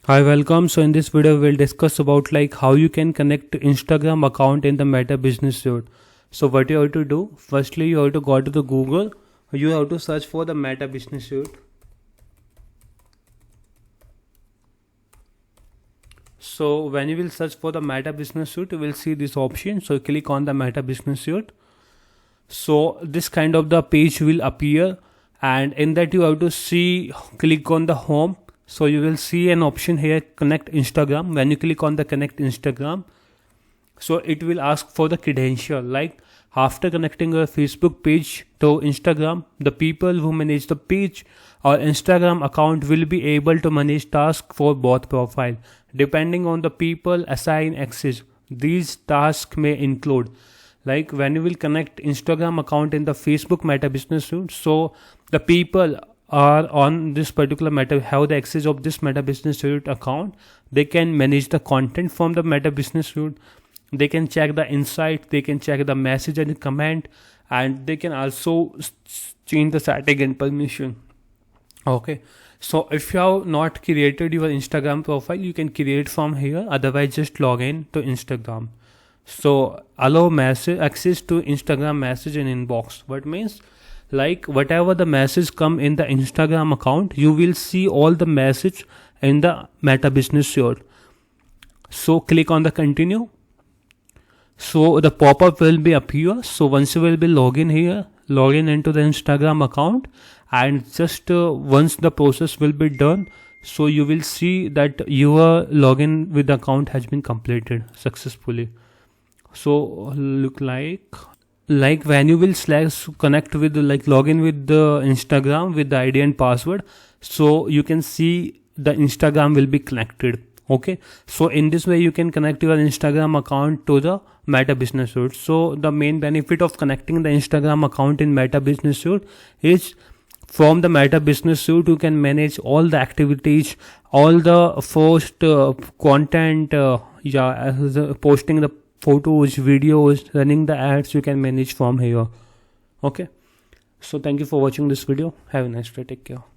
Hi, welcome. So in this video we'll discuss about like how you can connect Instagram account in the Meta Business Suite. So what you have to do, firstly you have to go to the Google, you have to search for the Meta Business Suite. So when you will search for the Meta Business Suite, you will see this option. So click on the Meta Business Suite. So this kind of the page will appear, and in that you have to see, click on the home. So you will see an option here, connect Instagram. When you click on the connect Instagram, so it will ask for the credential. Like after connecting your Facebook page to Instagram, the people who manage the page or Instagram account will be able to manage tasks for both profile. Depending on the people assign access, these tasks may include, like when you will connect Instagram account in the Facebook Meta Business Suite, so the people are on this particular Meta have the access of this Meta Business Suite account. They can manage the content from the Meta Business Suite. They can check the insight, they can check the message and the comment, and they can also change the setting and permission. Okay, so if you have not created your Instagram profile, you can create from here. Otherwise, just log in to Instagram. So allow message access to Instagram message and inbox. What means, like whatever the message come in the Instagram account, you will see all the message in the Meta Business Suite. So click on the continue. So the pop-up will be appear. So once you will be login here, login into the Instagram account, and just once the process will be done, so you will see that your login with the account has been completed successfully. So look like when you will slash connect with like login with the Instagram with the ID and password, so you can see the Instagram will be connected. Okay, so in this way you can connect your Instagram account to the Meta Business Suite. So the main benefit of connecting the Instagram account in Meta Business Suite is, from the Meta Business Suite you can manage all the activities, all the post content, posting the photos, videos, running the ads, you can manage from here. Okay, so thank you for watching this video. Have a nice day. Take care.